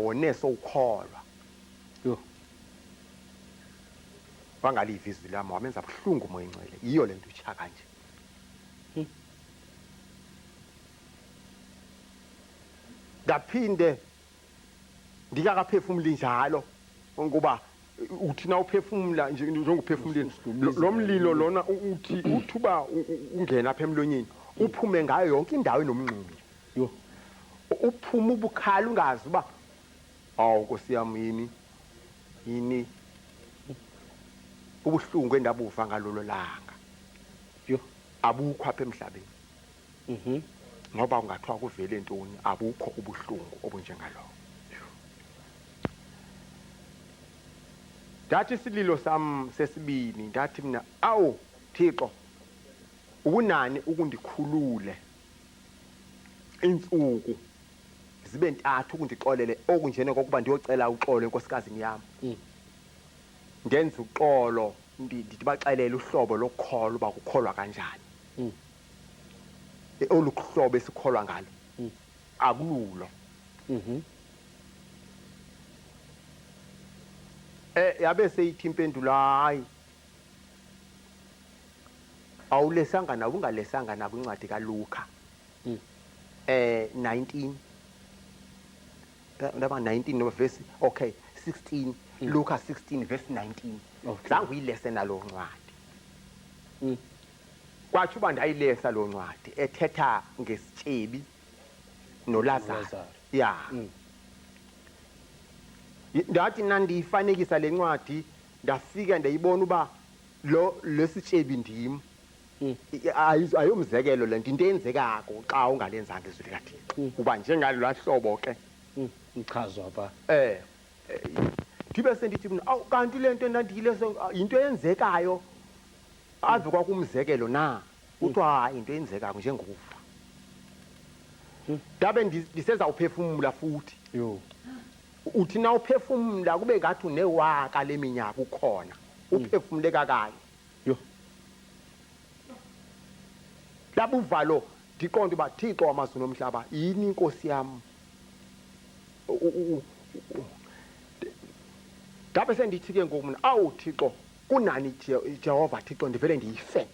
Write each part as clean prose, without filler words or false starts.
wone sowukholwa yo wangaliva izwi lami wamenza buhlungu umoya ingcwele yiyo lento utsha kanje ngaphinde ndikakaphefumuli njalo ngoba uthi na uphefumula nje njengophefumuleni lo mlilo lona uthi uthuba ungena apha emlonyeni uphume ngayo yonke indawo enomnxubi yo uphuma ubukhala ungazi uba awu Nkosi yami yini ubuhlungu endabuva ngalolo langa yo abukho apha emhlabeni ngoba ungathiwa kuvele ntoni abukho ubuhlungu obunjengalowo ndathi isililo sami sesibini ndathi mina awu Thixo ukunani ukundikhulule insuku zibe ntathu ukundixolele okunjene kokuba ndiyocela uxolo enkosikazi yami ndenza uxolo ndibaxelele uhlobo lokukholwa uba kukholwa kanjani oluhlobo esikholwa ngalo akululo yabe seyithi impendulo hayi awulesanga nabo ungalesanga nabo incwadi kaLuka 19 ndaba 19 no verse okay 16 Luka 16 verse 19 zange uyilese nalo ncwadi kwathi uba ndayilesa lo ncwadi ethetha ngesityebi noLazaro ya ndathi nandiyifanekisa le ncwadi ndafika ndayibona uba lesityebi ndim ayomzekelo le nto into eyenzekako xa ungalenzanga izwi likaThixo kuba njengalolaa hlobo ke ichazwa pha ndibe sendithi mina awu kanti le nto endandiyilese yinto eyenzekayo ave kwakumzekelo na kuthiwa hayi into eyenzekayo njengokufa ndabe ndiseza uphefumula futhi yo uthi na uphefumula kube ngathi unewaka leminyaka ukhona uphefumule kakanye yo labuvalo ndiqonda uba Thixo wamazulu nomhlaba yini inkosi yami ndabe sendithi ke ngoku mina awu Thixo kunani Jehova Thixo ndivele ndiyife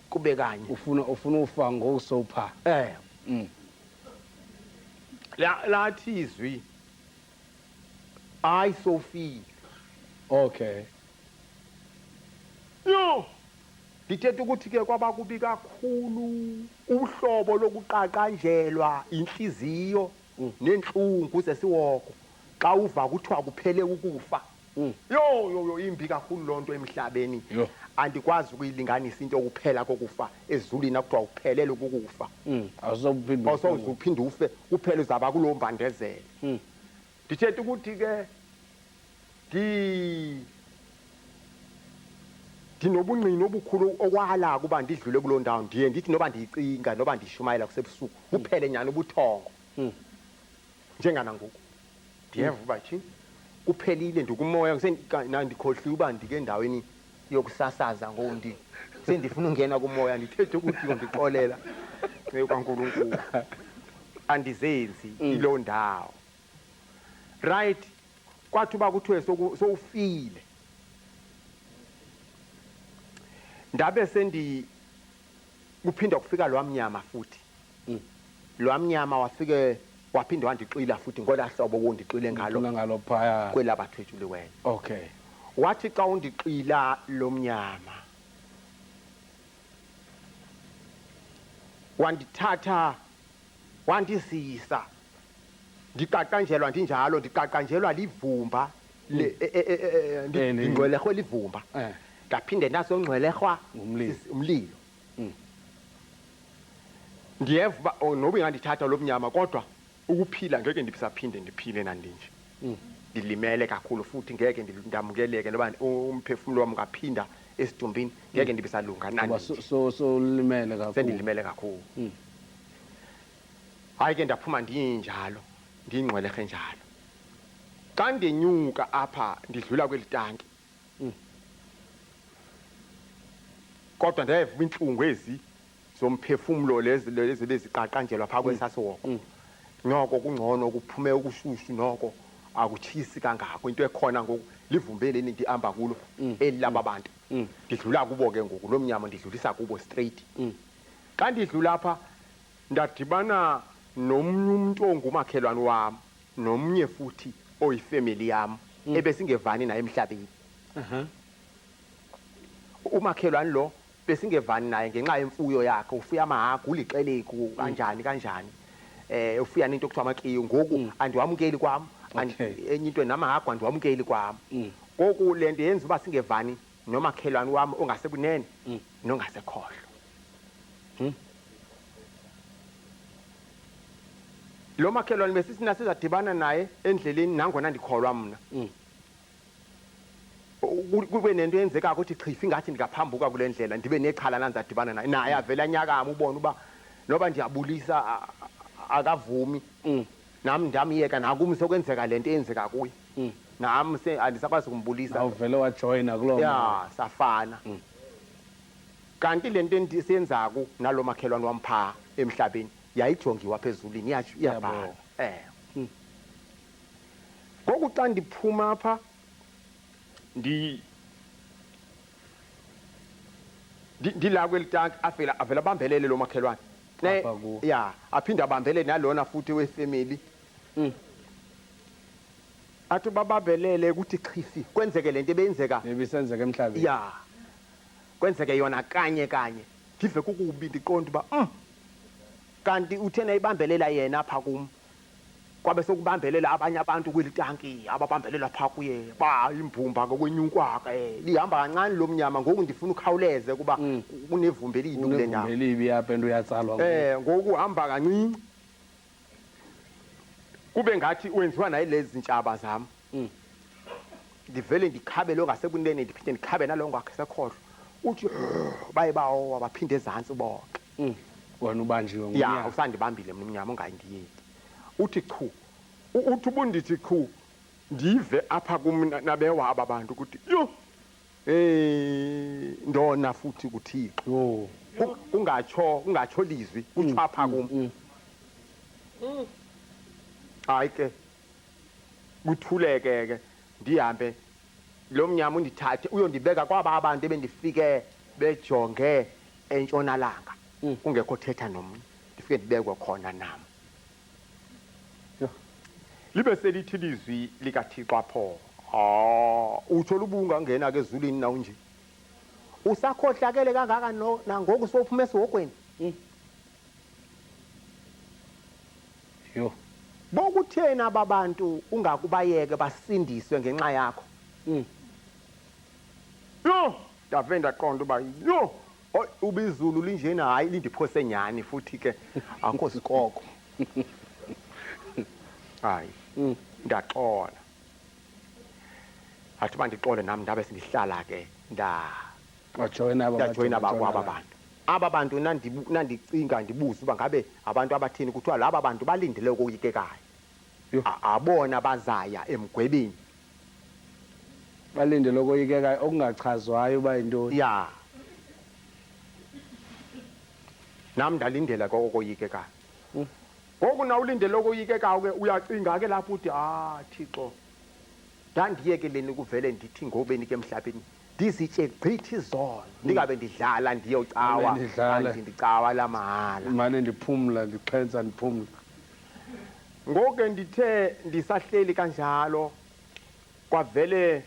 kube kanye ufuna ufa ngosopha lathi izwi hayi Sophie okay yo ndithetha ukuthi ke kwaba kubi kakhulu uhlobo lokuqaqanjelwa inhliziyo nenhlungu zesiwoko xa uva kuthiwa kuphele ukufa yo imbi kakhulu lonto emhlabeni andikwazi ukuyilinganisa into yokuphela kokufa ezulwini akuthiwa uphelele ukufa awusophinde ufe kuphela uzaba kulo mbandezelo ndithetha ukuthi ke ndinobungqini obukhulu okwala kuba ndidlule kuloo ndawo ndiye ndithi noba ndiyicinga noba ndishumayela kusebusuku kuphele nyani ubuthongo njenganangoku ndiyeva uba thini kuphelile ndikumoya ndikhohliwe uba ndike endaweni yokusasaza ngoku sendifuna ungena kumoya ndithethe ukuthi ndixolela kaNkulunkulu andizenzi iloo ndawo right kwathi uba kuthiwe sowufile ndabe kuphinda kufika lwamnyama futhi lwamnyama wafike waphinde wandixila futhi ngolaa hlobo wondixile ngalo phaya kwelabathwethuliweyo okay wathi xa undixila lo mnyama wandithatha wandisisa ndiqaqanjelwa ndinjalo ndiqaqanjelwa livumba ndingcwelehwe livumba ngaphinde ndasongcwelehwa umlilo ndiyeva noba ingandithatha lo mnyama kodwa ukuphila ngeke ndisaphinde ndiphile nandinje ndilimele kakhulu futhi ngeke ndamukeleke noba umphefumulo wami ngaphinda esidumbini ngeke ndibisalunga nandinje so limele kakhulu sendilimele kakhulu hayi ke ndaphuma ndinjalo ndingcwelehe njalo xa ndenyuka apha ndidlula kweli tanki kodwa ndayeva inhlungu ezi zomphefumulo lezi beziqaqanjelwa phaa kwesasiwoko noko kungcono kuphume ukushushu noko akuchisi kangako into ekhona ngoku livumbele into ihamba kulo elilaba bantu ngidlula kubo ke ngoku lo mnyama ndidlulisa kubo straight xa ndidlula apha ndadibana nomnye umuntu ongumakhelwane wami nomnye futhi oyifamily yami ebesingevani naye emhlabeni umakhelwane lo besingevani naye ngenxa yemfuyo yakhe ufuya amahagu uliqeleku kanjani ufuya into okuthiwa amakiyo ngoku andiwamukeli kwami enye into namahagu andiwamukeli kwami ngoku le nto yenza uba singevani nomakhelwane wami ongasekunene nongasekhohlo lo makhelwane besisina sizadibana naye endleleni nangona ndikholwa mna kube nento yenzeka ukuthi chifi ngathi ndingaphambuka kule ndlela ndibe nexhala nanzadibana naye avela anyakama ubona uba noba ndiyabulisa akavumi nami ndamyeka nakum sokwenzeka lento eyenzeka kuye nami andisakwazi ukumbulisa awuvele wajoyina kuloo ya safana kanti lento endisenzako nalo makhelwane wami phaa emhlabeni yayijongiwa phezulini iyabhala ngoku xa ndiphuma apha ndila kwelitanki avela abambelele lo makhelwane ya aphinde abambelele nalona futhi wefamily athi babambelele ukuthi chifi kwenzeke lento ebeyenzeka ebisenzeka emhlabeni ya kwenzeke yona kanye ndive kukubi ndiqonda uba kanti uthena ibambelela yena apha kum kwabe sokubambelela abanye abantu kweli tanki ababambelela phaa kuye imbumba ngokwenyukwake lihamba kancane lo mnyama ngoku ndifuna ukhawuleze kuba kunevumbi elibi kule ndawo elibi yapha into uyatsalwa ngoku uhamba kancinci kube ngathi wenziwa naye lezi ntshaba zam ndivele ndikhabe lo ngasekunene ndiphinde ndikhabe nalo ngasekhohlo uthi baye bawo baphinde ezantsi bonke wena ubanjiwe ya usandibambile mna umnyama ungayindiyeki uthi chu uthi ubundithi chu ndive apha kum nabewa aba bantu ukuthi yo ndona futhi kuthixo kungatsho lizwi kuthiwa apha kum hayi ke kuthuleke ke ndihambe lo mnyama undithathe uyondibeka kwaba abantu ebendifike bejonge entshonalanga kungekho thetha nomnye ndifike ndibekwe khona nam libe selithi lizwi likathixo apho utsho lubungangena ke ezulwini na unje usakhohlakele kangaka nangoku sowuphuma esihogweni yo bokutheni aba bantu ungakubayeke basindiswe ngenxa yakho yo ndave ndaqonda uba yo uba izulu linjena hayi lindiphose nyani futhi ke akho sikoko hayi ndaxola athi bandixole nami ndabe sindihlala ke ndajoyina aba bantu nandicinga ndibuza uba ngabe abantu abathini kuthiwa laba bantu balindele ukoyikekayo abona bazaya emgwebeni balindele ukoyikekayo okungachazwayo uba yintoni ya nami ndalindela kokoyikekayo ngoku na ulindele ukoyikekayo ke uyacinga ke lapho uthi Thixo ndandiyekeleni kuvele ndithi ngobeni ke emhlabeni ndizitye gqithi izolo ndingabe ndidlala ndiyocawa ndicawa la mahala mane ndiphumla ndixhensa ndiphumla ngoku ke ndithe ndisahleli kanjalo kwavele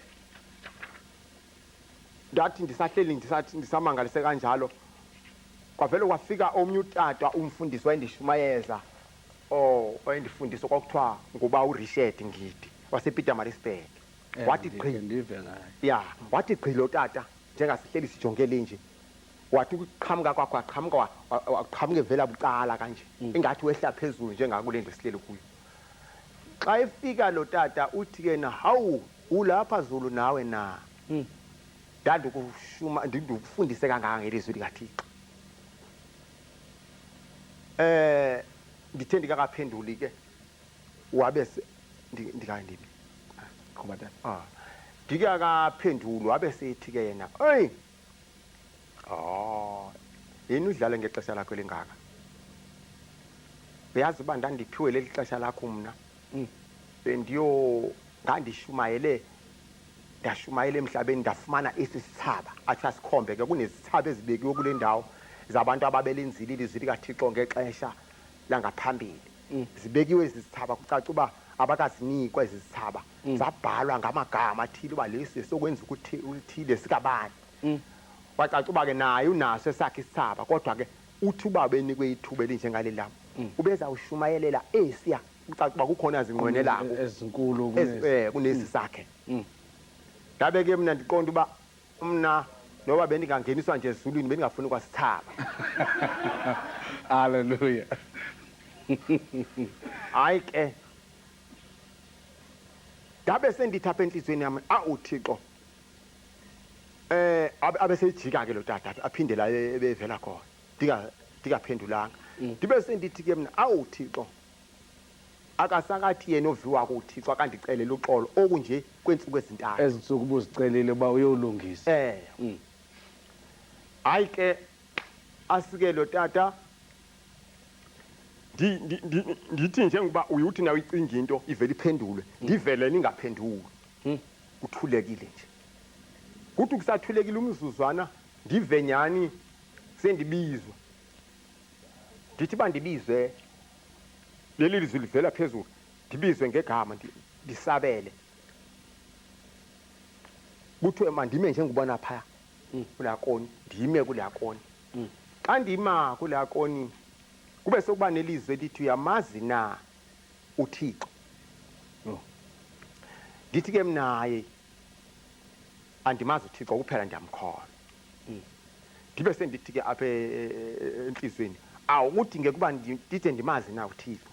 ndathi ndisahleli ndisamangalise kanjalo kwavele kwafika omnye utata umfundisi wayendishumayeza wayendifundisa kwakuthiwa nguba uRichard Ngidi wasePietermaritzburg wathi wathi gqi lo tata njengasihleli sijongele nje wathi ukuqhamuka kwakho aqhamuke vela bucala kanje ingathi wehla phezulu njengakule nto sihleli kuyo xa efika lo tata uthi ke na hawu ulapha Zulu nawe na ndandikushuma ndikufundise kangaka ngelizwi likaThixo ndithe ndikakaphenduli ke wabe ndikandini ngoba ndikakaphenduli wabe sethi ke yena yini udlale ngexesha lakho lengaka uyazi uba ndandiphiwe leli xesha lakho mna ndashumayele emhlabeni ndafumana esi sithaba athi asikhombe ke kunezithaba ezibekiwe kule ndawo zabantu ababelenzile ilizwi likaThixo ngexesha langaphambili zibekiwe ezi zithaba kucaca uba abakazinikwa ezi zithaba zabhalwa ngamagama athile uba lesi sokwenza ukuthile sikabani wacaca uba ke naye unaso esakhe isithaba kodwa ke uthi uba benikwe ithuba elinjengale lam ubezawushumayelela esiya kucaca uba kukhona zinqwenelako ezinkulu kunesi sakhe ndabe ke mna ndiqonda uba mna noba bendingangeniswa nje ezulwini bendingafuni ukwasithaba haleluya hayi ke ndabe sendithi apha entliziyweni yam uThixo abesejika ke lo tata aphinde la ebevela khona ndingaphendulanga ndibe sendithi ke mna uThixo akasakathi yena oviwa kuThixo akandicelela uxolo okunje kweentsuku ezintathu ezintsuku ubuzicelile uba uyolungisa hayi ke asike lo tata ndithi njengoba uyuthi nawe icinga into ivele iphendulwe ndivele ningaphenduli kuthulekile nje kuthi kusathulekile umzuzwana ndive nyani sendibizwa ndithi bandibizwe leli lizwi livela phezulu ndibizwe ngegama ndisabele kuthiwe mandime njengobona phaya kulakoni ndime kulakoni xa ndima kulakoni kube sokuba nelizwi elithi uyamazi na uThixo ndithi ke mnaye andimazi uThixo kuphela ndiyamkholwa ndibe sendithi ke apha enhlizweni awukudingeka ukuba ndide ndimazi na uThixo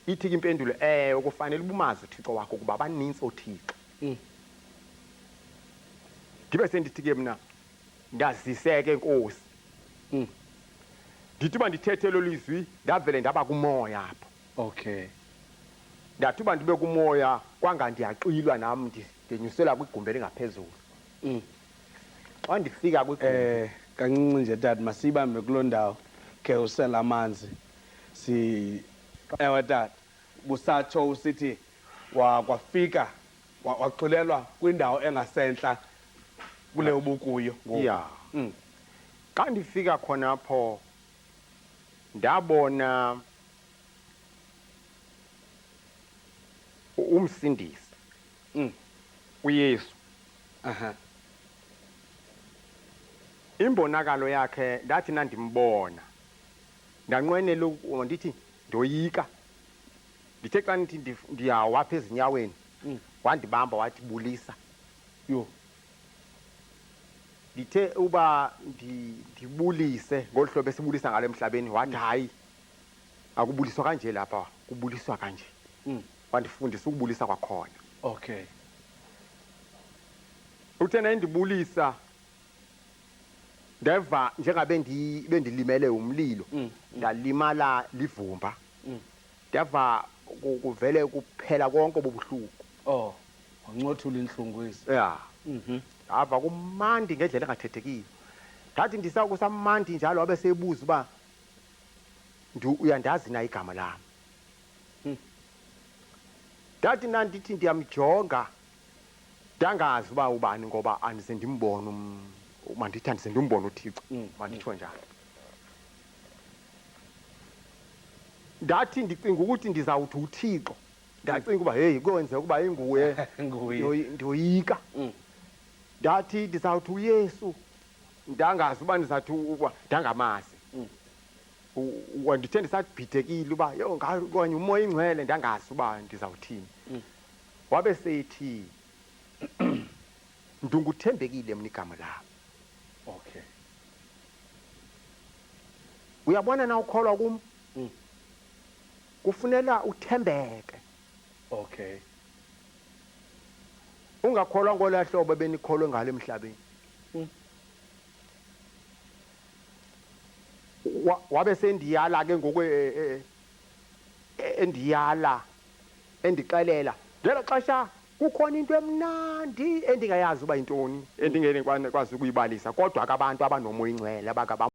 ithi ke impendulo kufanele ubumazi uThixo wakho kuba abaninzi oThixo ndibe sendithi ke mna ndaziseke Nkosi ndithi uba ndithethe lo lizwi ndavele ndaba kumoya apho okay ndathi uba ndibe kumoya kwanga ndiyaqilwa nam ndinyusela kwigumbi elingaphezulu xa ndifika kwigumbi kancinci nje tata masiyibambe kuloo ndawo khe usela amanzi ewe tata busatsho usithi kwafika waxolelwa kwindawo engasentla kule ubukuyo ya xa ndifika khona apho ndabona umsindisi uYesu imbonakalo yakhe ndathi nandimbona ndanqwenela ndithi ndoyika ndithe xa ndithi ndiyawa apha ezinyaweni wandibamba wathi bulisa yo ndithe uba ndibulise ngolu hlobo esibulisa ngalo emhlabeni wathi hayi akubuliswa kanje lapha kubuliswa kanje wandifundisa ukubulisa kwakhona okay uthe nayindibulisa ndeva njengabe bendilimele umlilo ndalimala livumba ndeva kuvele kuphela konke obubuhlungu wancothula inhlungu ezi ava kumandi ngendlela engathethekiyo ndathi ndisakusamandi njalo wabe seyibuza uba uyandazi na igama lam ndathi nandithi ndiyamjonga ndangazi uba ubani ngoba andize ndimbone mandithi andize ndimbone uThixo manditsho njalo ndathi ndicinga ukuthi ndizawuthi uThixo ndacinga uba heyi kwenzeka ukuba inguye ndoyika ndathi ndizawuthi uYesu ndangazi uba ndizawuthi uba ndangamazi ndithe ndisabhidekile uba yho kanye umoya ingcwele ndangazi uba ndizawuthini wabe seyithi ndunguthembekile mna igama lami okay uyabona na ukholwa kum kufunela uthembeke okay ungakholwa ngolaa hlobo benikholwe ngalo emhlabeni wabe sendiyala ke ngoku endiyala endixelela ngelo xesha kukhona into emnandi endingayazi uba yintoni endingekwazi ukuyibalisa kodwa ke abantu abanomoya ingcwele